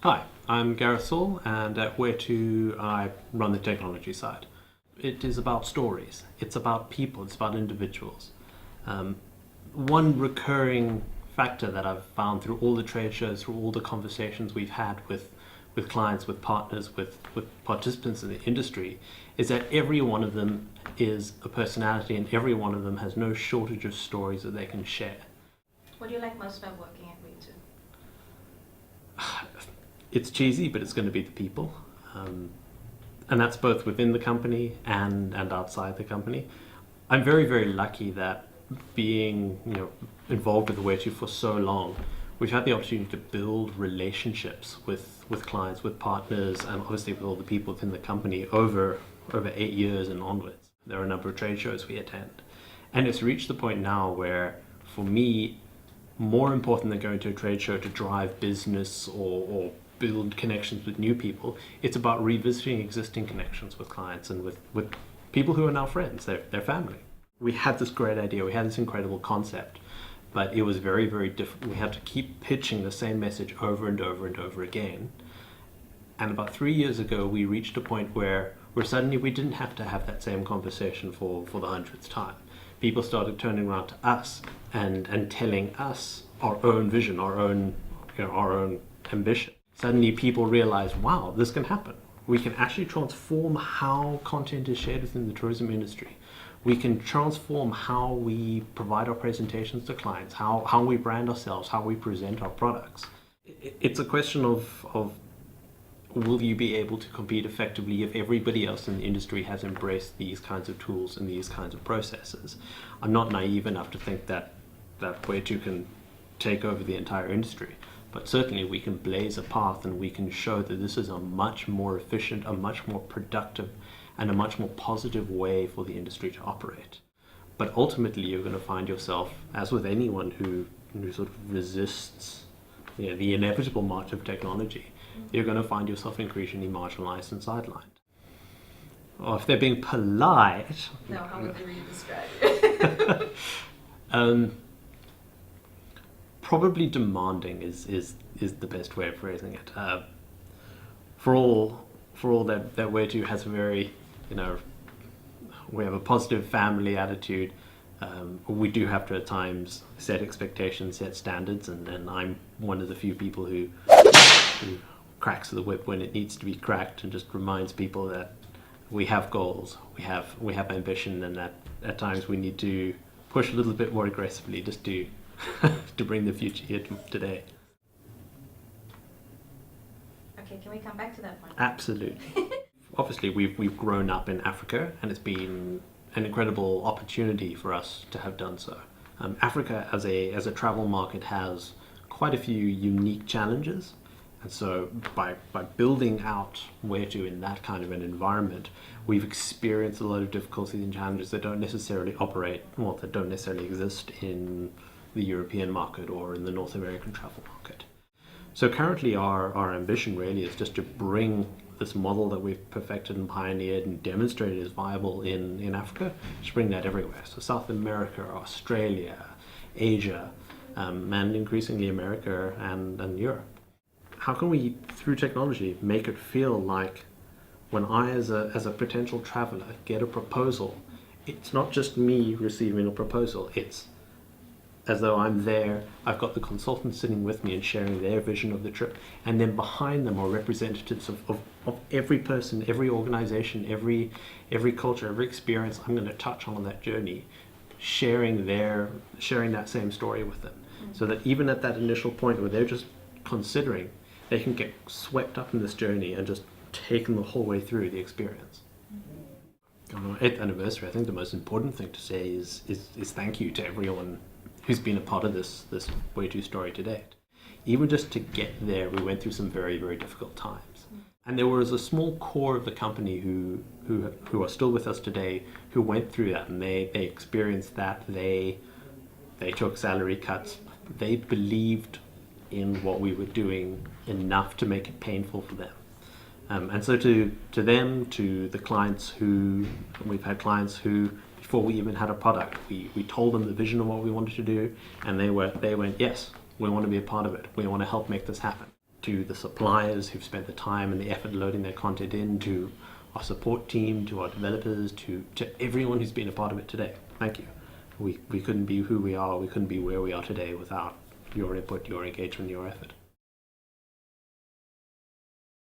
Hi, I'm Gareth Saul, and at Wetu I run the technology side. It is about stories, it's about people, it's about individuals. One recurring factor that I've found through all the trade shows, through all the conversations we've had with clients, with partners, with participants in the industry, is that every one of them is a personality and every one of them has no shortage of stories that they can share. What do you like most about working at Wetu? It's cheesy, but it's going to be the people. And that's both within the company and outside the company. I'm very, very lucky that being involved with Wetu for so long, we've had the opportunity to build relationships with clients, with partners, and obviously with all the people within the company over 8 years and onwards. There are a number of trade shows we attend. And it's reached the point now where, for me, more important than going to a trade show to drive business or build connections with new people, it's about revisiting existing connections with clients and with people who are now friends, their family. We had this great idea, we had this incredible concept, but it was very, very difficult. We had to keep pitching the same message over and over and over again. And about 3 years ago, we reached a point where suddenly we didn't have to have that same conversation for the 100th time. People started turning around to us and telling us our own vision, our own ambition. Suddenly people realize, wow, this can happen. We can actually transform how content is shared within the tourism industry. We can transform how we provide our presentations to clients, how we brand ourselves, how we present our products. It's a question of will you be able to compete effectively if everybody else in the industry has embraced these kinds of tools and these kinds of processes? I'm not naive enough to think that Wetu can take over the entire industry, but certainly we can blaze a path and we can show that this is a much more efficient, a much more productive, and a much more positive way for the industry to operate. But ultimately you're going to find yourself, as with anyone who sort of resists the inevitable march of technology, you're going to find yourself increasingly marginalized and sidelined. Or if they're being polite... No, how would you really describe it? Probably demanding is the best way of phrasing it. For all that Wetu has a very, we have a positive family attitude. We do have to at times set expectations, set standards, and I'm one of the few people who cracks the whip when it needs to be cracked and just reminds people that we have goals, we have ambition, and that at times we need to push a little bit more aggressively just to bring the future here today. Okay, can we come back to that point? Absolutely. Obviously, we've grown up in Africa, and it's been an incredible opportunity for us to have done so. Africa as a travel market has quite a few unique challenges, and so by building out Wetu in that kind of an environment, we've experienced a lot of difficulties and challenges that don't necessarily exist in the European market or in the North American travel market. So currently our ambition really is just to bring this model that we've perfected and pioneered and demonstrated is viable in Africa, to bring that everywhere. So South America, Australia, Asia, and increasingly America and Europe. How can we, through technology, make it feel like when I, as a potential traveler, get a proposal, it's not just me receiving a proposal, it's as though I'm there, I've got the consultants sitting with me and sharing their vision of the trip, and then behind them are representatives of every person, every organization, every culture, every experience I'm going to touch on that journey, sharing that same story with them. So that even at that initial point where they're just considering, they can get swept up in this journey and just taken the whole way through the experience. On our 8th anniversary, I think the most important thing to say is thank you to everyone who's been a part of this Wetu story to date. Even just to get there, we went through some very, very difficult times. And there was a small core of the company who are still with us today, who went through that, and they experienced that. They took salary cuts. They believed in what we were doing enough to make it painful for them. And so to them, to the clients we've had clients who, before we even had a product, we told them the vision of what we wanted to do, and they went, yes, we want to be a part of it. We want to help make this happen. to the suppliers who've spent the time and the effort loading their content in, to our support team, to our developers, to everyone who's been a part of it today. Thank you. We couldn't be who we are, we couldn't be where we are today without your input, your engagement, your effort.